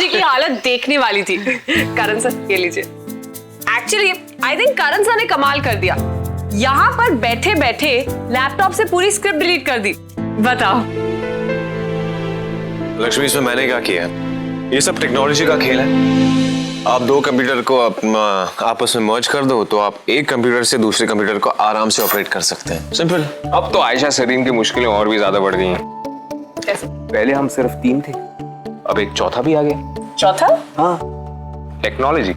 जी की हालत देखने वाली थी। करण सर ये लीजिए। Actually I think Karan sir ने कमाल कर दिया, यहाँ पर बैठे बैठे लैपटॉप से पूरी स्क्रिप्ट डिलीट कर दी। बताओ लक्ष्मी, इसमें मैंने क्या किया? ये सब टेक्नोलॉजी का खेल है। आप दो कंप्यूटर को आपस में मर्ज कर दो तो आप एक कंप्यूटर से दूसरे कंप्यूटर को आराम से ऑपरेट कर सकते हैं। सिंपल। अब तो आयशा सरीन की मुश्किलें और भी ज्यादा बढ़ गई हैं। कैसे? पहले हम सिर्फ 3 थे, अब एक चौथा भी आ गया। चौथा? हाँ, टेक्नोलॉजी।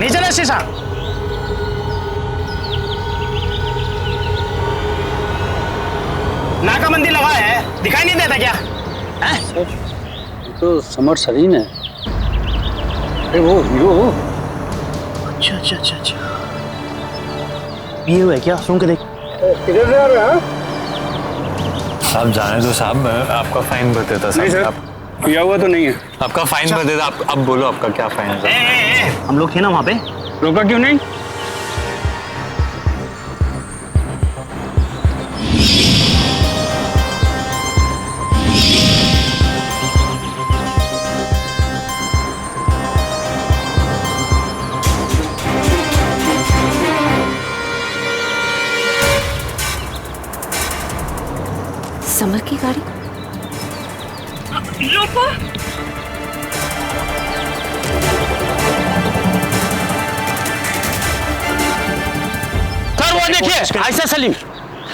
नीचे ले शीशा। नाकाबंदी लगा है, दिखाई नहीं देता क्या? सर, तो समर सरीन है। अरे वो हीरो। अच्छा अच्छा अच्छा अच्छा, ये हुआ है क्या? सुन के देख। किधर से आ रहा है? आप जाने दो साहब, मैं आपका फाइन भर देता साहब। आप पिया हुआ तो नहीं है। आपका फाइन भर देता। आप अब बोलो आपका क्या फाइन है? हम लोग थे ना वहाँ पे। रोका क्यों नहीं? समर की गाड़ी। रोको। सर वो देखिए, आयशा सलीम।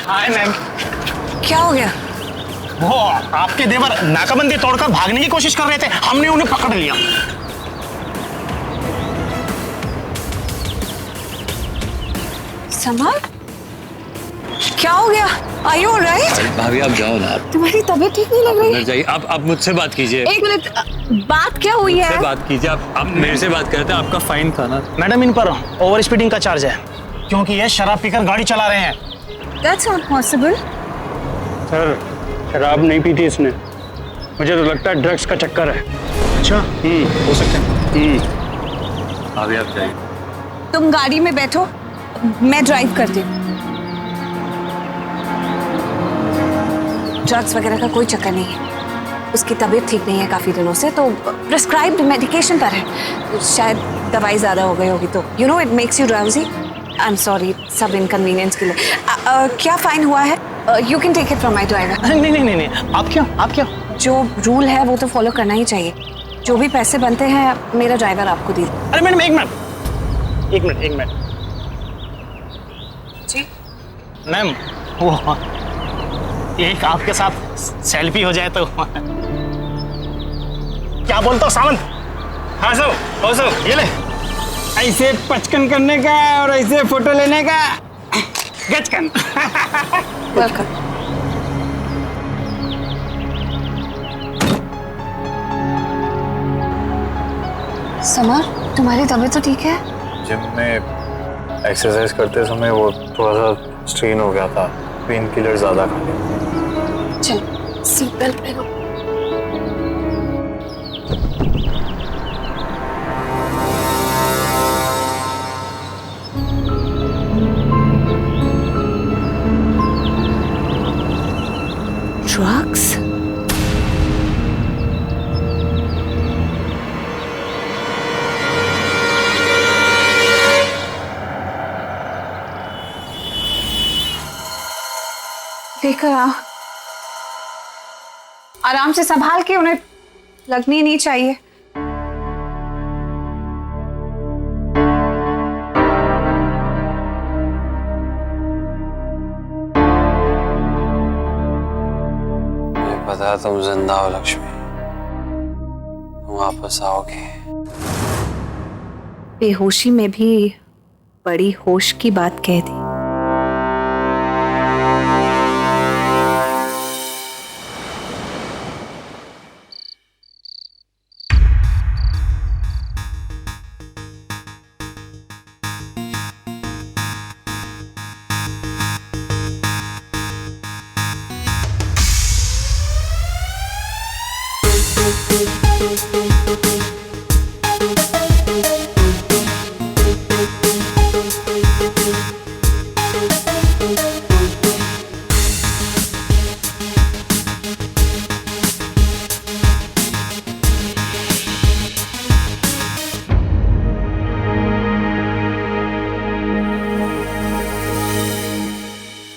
Hi ma'am. क्या हो गया? वो आपके देवर नाकाबंदी तोड़कर भागने की कोशिश कर रहे थे, हमने उन्हें पकड़ लिया। समर क्या हो गया? Are you alright? भाभी आप जाओ ना, आप तुम्हारी तबीयत ठीक नहीं लग अंदर रही। जाइए। आप मुझसे बात कीजिए। एक मिनट, बात क्या हुई है? मुझसे बात कीजिए। आप मेरे से बात करते हैं। आपका फाइन था ना मैडम, इन पर ओवर स्पीडिंग का चार्ज है, क्योंकि ये शराब पीकर गाड़ी चला रहे हैं। That's not possible. सर, शराब नहीं पी थी इसने। मुझे तो लगता है ड्रग्स का चक्कर है। अच्छा, हो सकता है। भाभी आप जाइए। तुम गाड़ी में बैठो, मैं ड्राइव करती हूँ। ड्रग्स वगैरह का कोई चक्कर नहीं है। उसकी तबीयत ठीक नहीं है काफी दिनों से, तो प्रिस्क्राइब्ड मेडिकेशन पर है। शायद दवाई ज्यादा हो गई होगी, तो you know it makes you drowsy. I am sorry सब इनकन्वीनियंस के लिए। क्या फाइन हुआ है? You can take it from my driver. नहीं नहीं नहीं नहीं, आप क्यों? जो रूल है वो तो फॉलो करना ही चाहिए। जो भी पैसे बनते हैं मेरा ड्राइवर आपको दे। अरे मैडम एक मिनट जी मैम, वो एक आपके साथ सेल्फी हो जाए तो। क्या बोलते हो सावंत? हाँ सब ये ले, ऐसे पचकन करने का और ऐसे फोटो लेने का। गचकन। वेलकम। समर, तुम्हारी तबीयत तो ठीक है? जिम में एक्सरसाइज करते समय वो थोड़ा सा स्ट्रेन हो गया था, पेन किलर ज्यादा खा लिया। चल सीट बेल्ट पहनो। ड्रग्स? लेकर आओ, आराम से संभाल के, उन्हें लगनी नहीं चाहिए। मुझे पता है तुम जिंदा हो लक्ष्मी, तुम वापस आओगे। बेहोशी में भी बड़ी होश की बात कह दी।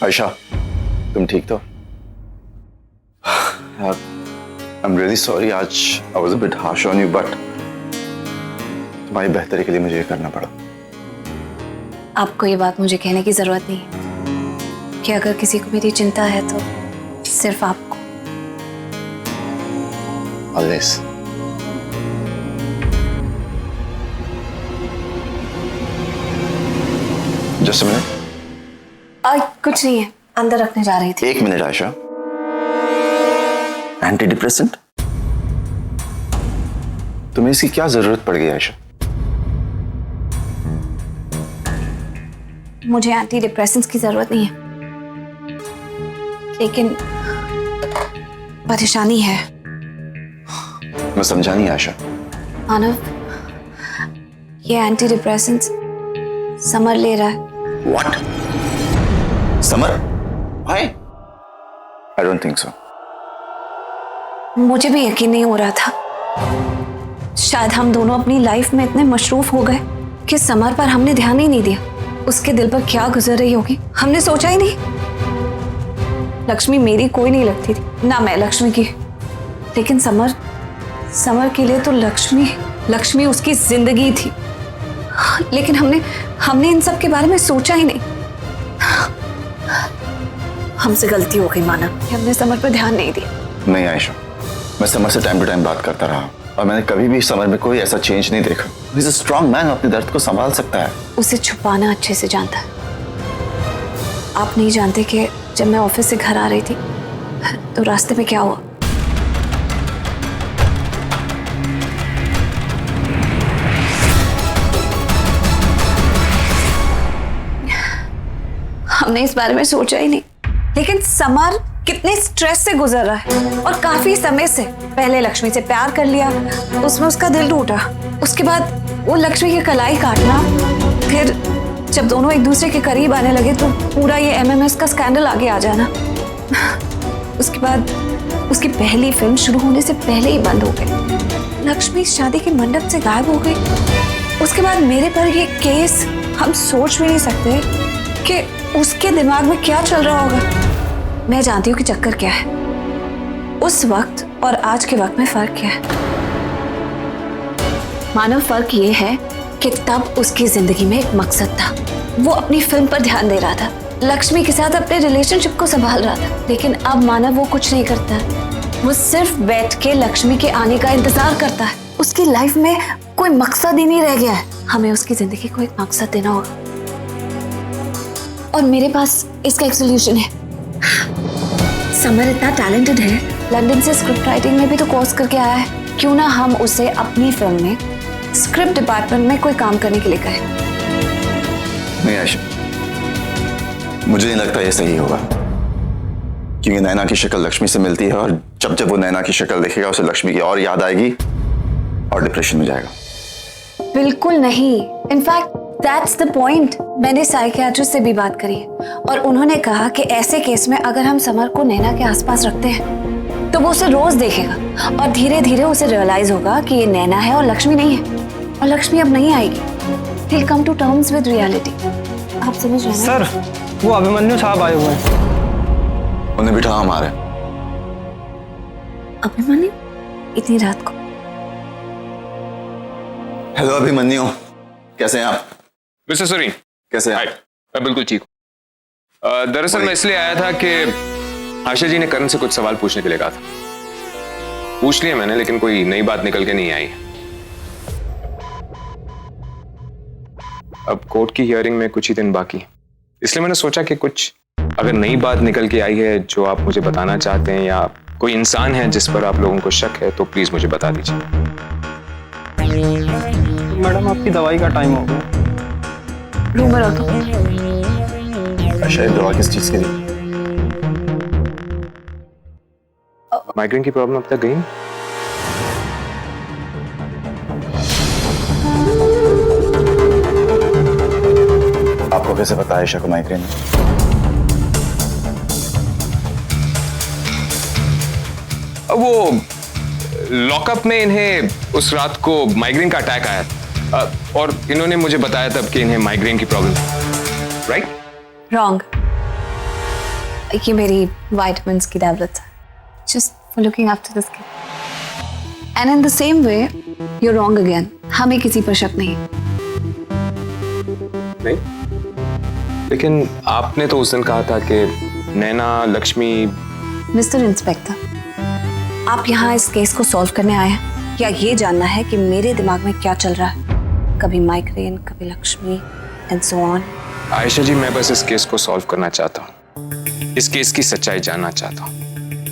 आयशा, तुम ठीक तो? I'm really sorry, आज I was a bit harsh on you, but तुम्हारी बेहतरी के लिए मुझे ये करना पड़ा। आपको ये बात मुझे कहने की जरूरत नहीं है कि अगर किसी को मेरी चिंता है तो सिर्फ आपको। Always। Just a minute। कुछ नहीं है, अंदर रखने जा रही थी। एक मिनट आयशा, एंटी डिप्रेसेंट? तुम्हें इसकी क्या जरूरत पड़ गई आयशा? मुझे एंटी डिप्रेसेंट्स की जरूरत नहीं है, लेकिन परेशानी है। मैं समझा नहीं आयशा। मानव, ये एंटी डिप्रेसेंट्स समर ले रहा है। What? Summer? Why? I don't think so। मुझे भी यकीन नहीं हो रहा था। शायद हम दोनों अपनी लाइफ में इतने मशरूफ हो गए कि समर पर हमने ध्यान ही नहीं दिया। उसके दिल पर क्या गुजर रही होगी हमने सोचा ही नहीं। लक्ष्मी मेरी कोई नहीं लगती थी, ना मैं लक्ष्मी की, लेकिन समर के लिए तो लक्ष्मी उसकी जिंदगी थी। लेकिन हमने इन सब के बारे में सोचा ही नहीं। हमसे गलती हो गई मानव, हमने समर पर ध्यान नहीं दिया। नहीं आयशा, मैं समर से टाइम टू टाइम बात करता रहा और मैंने कभी भी समर में कोई ऐसा चेंज नहीं देखा। He is a strong man, अपने दर्द को संभाल सकता है। उसे छुपाना अच्छे से जानता है। आप नहीं जानते कि जब मैं ऑफिस से घर आ रही थी तो रास्ते में क्या हुआ। हमने इस बारे में सोचा ही नहीं, लेकिन समर कितने स्ट्रेस से गुजर रहा है और काफी समय से। पहले लक्ष्मी से प्यार कर लिया, उसमें उसका दिल टूटा, उसके बाद वो लक्ष्मी की कलाई काटना, फिर जब दोनों एक दूसरे के करीब आने लगे तो पूरा ये MMS का स्कैंडल आगे आ जाना। उसके बाद उसकी पहली फिल्म शुरू होने से पहले ही बंद हो गई। लक्ष्मी शादी के मंडप से गायब हो गई। उसके बाद मेरे पर ये केस, हम सोच भी नहीं सकते कि उसके दिमाग में क्या चल रहा होगा। मैं जानती हूँ कि चक्कर क्या है, उस वक्त और आज के वक्त में फर्क क्या है। मानव, फर्क ये है कि तब उसकी जिंदगी में एक मकसद था। वो अपनी फिल्म पर ध्यान दे रहा था, लक्ष्मी के साथ अपने रिलेशनशिप को संभाल रहा था। लेकिन अब मानव वो कुछ नहीं करता है, वो सिर्फ बैठ के लक्ष्मी के आने का इंतजार करता है। उसकी लाइफ में कोई मकसद ही नहीं रह गया है। हमें उसकी जिंदगी को एक मकसद देना होगा और मेरे पास इसका एक सोल्यूशन है। समर इतना टैलेंटेड है, लंदन से स्क्रिप्ट राइटिंग में भी तो कोर्स करके आया है। क्यों ना हम उसे अपनी फिल्म में स्क्रिप्ट डिपार्टमेंट में कोई काम करने के लिए कहें। नहीं आयशा, मुझे नहीं लगता ये सही होगा, क्योंकि नैना की शक्ल लक्ष्मी से मिलती है और जब जब वो नैना की शक्ल देखेगा उसे लक्ष्मी की और याद आएगी और डिप्रेशन में जाएगा। बिल्कुल नहीं, इनफैक्ट दैट्स द पॉइंट। मैंने साइकियाट्रिस्ट से भी बात करी है और उन्होंने कहा कि ऐसे केस में अगर हम समर को नैना के आसपास रखते हैं तो वो उसे रोज देखेगा और धीरे धीरे उसे रियलाइज होगा कि ये नैना है और लक्ष्मी नहीं है, और लक्ष्मी अब नहीं आएगी। He'll come to terms with reality। आप समझ रहे हैं? सर, वो अभिमन्यु साहब आए हुए हैं। उन्हें बिठा हमारे। अभिमन्यु इतनी रात को? हेलो अभिमन्यु, कैसे हैं आप? मिस्टर सुरीन, कैसे हैं हाय, आप? मैं बिल्कुल ठीक हूँ। दरअसल मैं इसलिए आया था कि आशा जी ने करण से कुछ सवाल पूछने के लिए कहा था। पूछ लिए मैंने, लेकिन कोई नई बात निकल के नहीं आई। अब कोर्ट की हियरिंग में कुछ ही दिन बाकी, इसलिए मैंने सोचा कि कुछ अगर नई बात निकल के आई है जो आप मुझे बताना चाहते हैं, या कोई इंसान है जिस पर आप लोगों को शक है, तो प्लीज मुझे बता दीजिए। मैडम आपकी दवाई का टाइम हो गया। रूम में रखो। शायद दवा किस चीज के लिए? माइग्रेन की प्रॉब्लम अब तक गई नहीं? आपको कैसे पता है आयशा को माइग्रेन है? वो लॉकअप में इन्हें उस रात को माइग्रेन का अटैक आया था, और इन्होंने मुझे बताया तब कि इन्हें माइग्रेन की प्रॉब्लम, राइट? रॉन्ग। ये मेरी विटामिन्स की टैबलेट्स है, just for looking after this kid. And in the same way you wrong again. हमें किसी पर शक नहीं। नहीं, लेकिन आपने तो उस दिन कहा था कि नैना, लक्ष्मी। मिस्टर इंस्पेक्टर, आप यहाँ इस केस को सॉल्व करने आए हैं या ये जानना है कि मेरे दिमाग में क्या चल रहा है? कभी माइग्रेन, कभी Lakshmi and so on. Ayesha ji, मैं बस इस केस को सॉल्व करना चाहता हूँ, इस केस की सच्चाई जानना चाहता हूँ।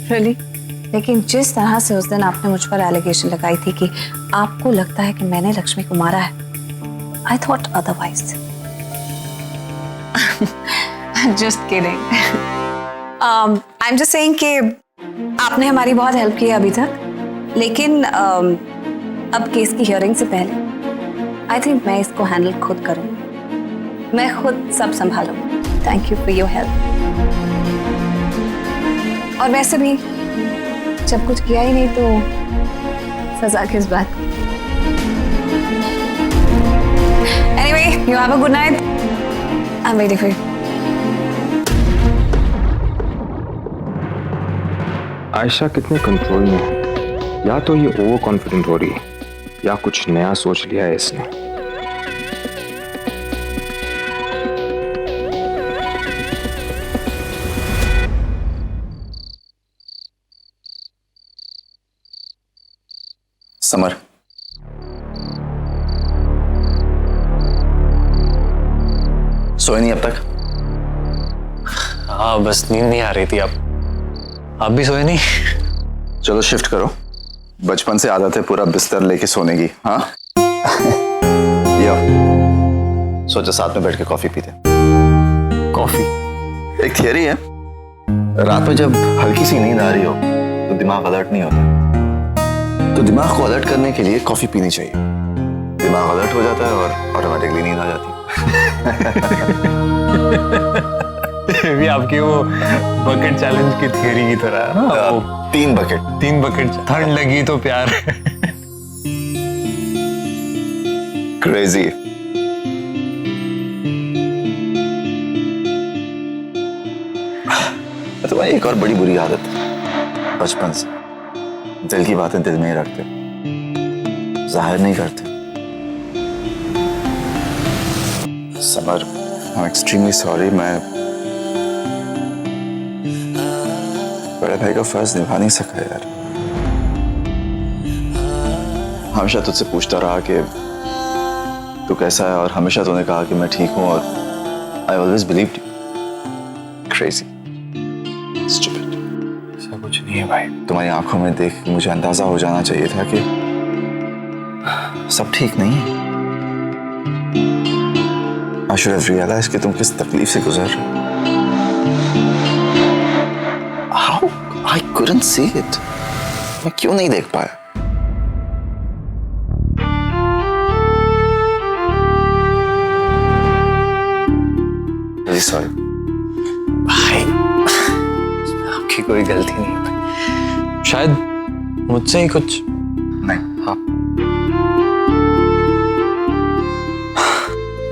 Really? लेकिन जिस तरह से उस दिन आपने मुझ पर एलिगेशन लगाई थी कि आपको लगता है कि मैंने लक्ष्मी को मारा है, I thought otherwise. Just kidding. I'm just saying कि आपने हमारी बहुत हेल्प की है अभी तक, लेकिन अब केस की हियरिंग से पहले I think मैं इसको हैंडल खुद करूँगी। मैं खुद सब संभालूंगी। Thank you for your help. और वैसे भी जब कुछ किया ही नहीं तो सजा किस बात? Anyway, you have a good night. I'm waiting for you. Ayesha कितने कंट्रोल में है, या तो ये ओवर कॉन्फिडेंट हो रही है या कुछ नया सोच लिया है इसने। समर, सोए नहीं अब तक? हाँ, बस नींद नहीं आ रही थी। आप भी सोए नहीं? चलो शिफ्ट करो, बचपन से आदत है पूरा बिस्तर लेके सोने की। हाँ यो, सोचा साथ में बैठ के कॉफी पीते। कॉफी? एक थियरी है, रात में जब हल्की सी नींद आ रही हो तो दिमाग अलर्ट नहीं होता, तो दिमाग को अलर्ट करने के लिए कॉफी पीनी चाहिए। दिमाग अलर्ट हो जाता है और ऑटोमेटिकली नींद आ जाती है। भी आपकी वो बकेट चैलेंज की थियरी की तरह है ना? वो 3 बकेट। 3 बकेट, ठंड लगी तो प्यार। क्रेजी। तुम्हारी एक और बड़ी बुरी आदत है, बचपन से दिल की बातें दिल में ही रखते, जाहिर नहीं करते। Summer, I am extremely sorry. मैं बड़े भाई का फर्ज निभा नहीं सका यार। हमेशा तुझसे पूछता रहा कि तू कैसा है, और हमेशा तूने कहा कि मैं ठीक हूं, और I always believed you. Crazy, stupid. ऐसा कुछ नहीं है भाई। तुम्हारी आंखों में देख के मुझे अंदाजा हो जाना चाहिए था कि सब ठीक नहीं है। I should have realized कि तुम किस तकलीफ से गुजर रहे हो। How? I couldn't see it. मैं क्यों नहीं देख पाया? Really sorry. भाई, आपकी कोई गलती नहीं है भाई। शायद मुझसे ही कुछ। नहीं। हाँ।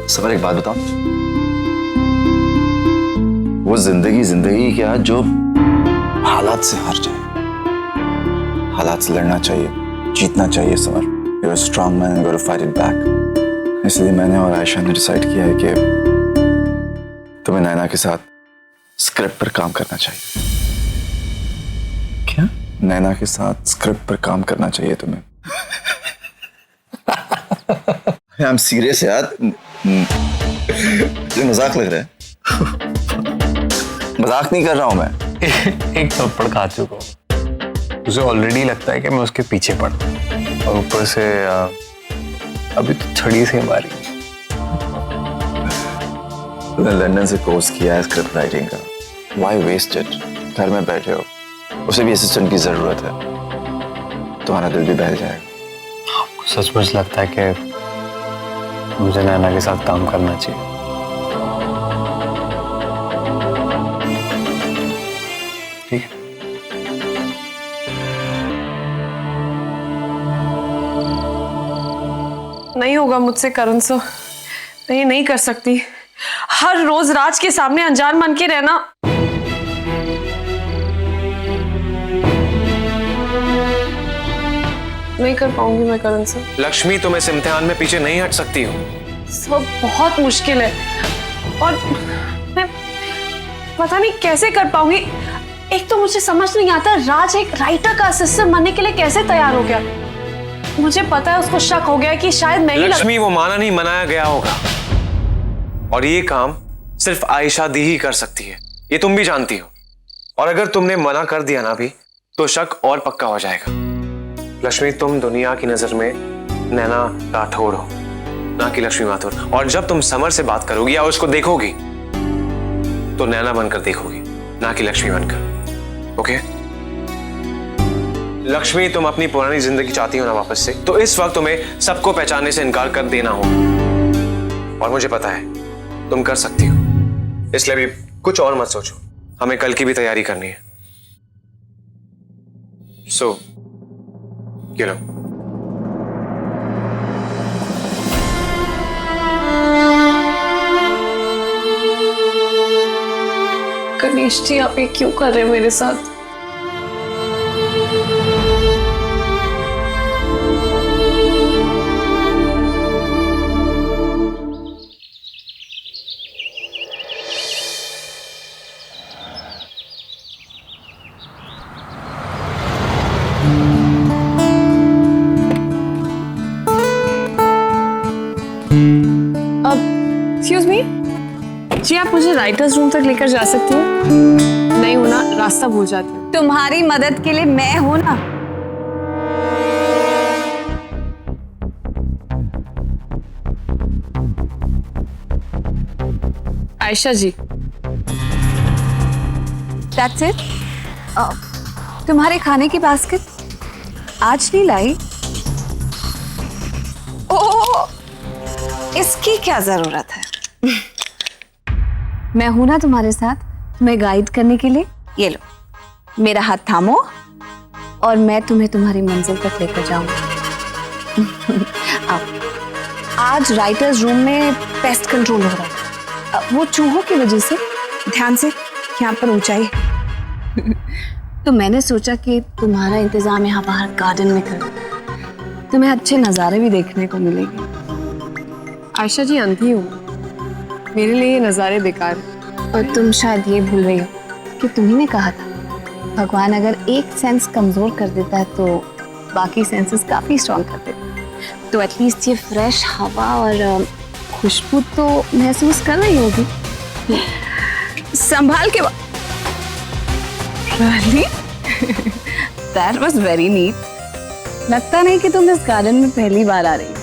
सबर, एक बात बताओ, वो जिंदगी क्या जो हालात से हार जाए। हालात से लड़ना चाहिए, जीतना चाहिए summer. You're a strong man and gotta fight it back. इसलिए मैंने और आयशा ने डिसाइड किया है कि तुम्हें नैना के साथ स्क्रिप्ट पर काम करना चाहिए। क्या? नैना के साथ स्क्रिप्ट पर काम करना चाहिए तुम्हें। I'm serious यार। मुझे मजाक लग रहा है। मजाक नहीं कर रहा हूं मैं। एक थप्पड़ खा चुका हूँ। उसे ऑलरेडी लगता है कि मैं उसके पीछे पड़ा हूँ। और ऊपर से अभी तो छड़ी से मारी। तुमने लंदन से कोर्स किया है स्क्रिप्ट राइटिंग का। Why waste it? घर में बैठे हो, उसे भी असिस्टेंट की जरूरत है। तुम्हारा दिल भी बहल जाएगा। आपको सचमुच लगता है कि मुझे नैना के साथ काम करना चाहिए? ठीक है। नहीं होगा मुझसे करण सर, मैं ये नहीं कर सकती। हर रोज राज के सामने अनजान बन के रहना। नहीं कर पाऊंगी मैं करण सर। लक्ष्मी, तुम इस इम्तिहान में पीछे नहीं हट सकती हो। सब बहुत मुश्किल है और मैं पता नहीं कैसे कर पाऊंगी। एक तो मुझे समझ नहीं आता राज एक राइटर का असिस्टेंट बनने के लिए कैसे तैयार हो गया। मुझे पता है उसको शक हो गया कि शायद मैं ही लक्ष्मी, वो माना नहीं मनाया गया होगा और ये काम सिर्फ आयशा दी ही कर सकती है, ये तुम भी जानती हो। और अगर तुमने मना कर दिया ना भी तो शक और पक्का हो जाएगा। लक्ष्मी, तुम दुनिया की नजर में नैना राठौड़ हो, ना कि लक्ष्मी माथुर। और जब तुम समर से बात करोगी या उसको देखोगी तो नैना बनकर देखोगी, ना कि लक्ष्मी बनकर। ओके? लक्ष्मी, तुम अपनी पुरानी जिंदगी चाहती हो ना वापस से, तो इस वक्त तुम्हें सबको पहचानने से इनकार कर देना होगा। और मुझे पता है तुम कर सकती हो, इसलिए भी कुछ और मत सोचो। हमें कल की भी तैयारी करनी है। सो you know. गणेश जी, आप ये क्यों कर रहे हैं मेरे साथ? एक्सक्यूज मी जी, आप मुझे राइटर्स रूम तक लेकर जा सकती हैं? नहीं हूं ना, रास्ता भूल जाती हूँ। तुम्हारी मदद के लिए मैं हूं ना। आयशा जी। That's it? तुम्हारे खाने की बास्केट आज नहीं लाई? ओह, इसकी क्या जरूरत है? मैं हूं ना तुम्हारे साथ, तुम्हें गाइड करने के लिए। ये लो, मेरा हाथ थामो और मैं तुम्हें तुम्हारी मंजिल तक लेकर जाऊंगी। आज राइटर्स रूम में पेस्ट कंट्रोल हो रहा है, वो चूहों की वजह से। ध्यान से, यहाँ पर ऊंचाई है। तो मैंने सोचा कि तुम्हारा इंतजाम यहाँ बाहर गार्डन में करूं, तुम्हें अच्छे नज़ारे भी देखने को मिलेंगे। आयशा जी, अंधी हूँ, मेरे लिए ये नज़ारे बेकार हैं। और तुम शायद ये भूल रही हो कि तुम्ही ने कहा था भगवान अगर एक सेंस कमजोर कर देता है तो बाकी सेंसेस काफी स्ट्रॉन्ग कर देता है। तो एटलीस्ट ये फ्रेश हवा और खुशबू तो महसूस कर रही होगी। संभाल के। Really? That was very neat. लगता नहीं कि तुम इस गार्डन में पहली बार आ रही हो।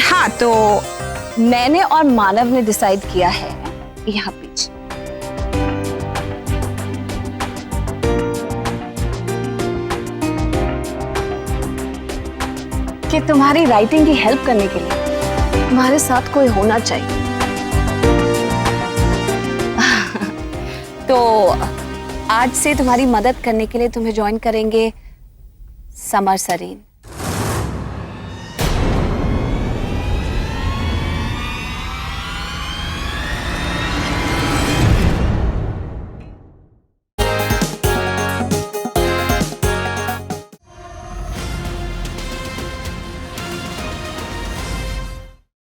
हाँ, तो मैंने और मानव ने डिसाइड किया है यहाँ पीछे कि तुम्हारी राइटिंग की हेल्प करने के लिए तुम्हारे साथ कोई होना चाहिए। तो आज से तुम्हारी मदद करने के लिए तुम्हें ज्वाइन करेंगे समर सरीन।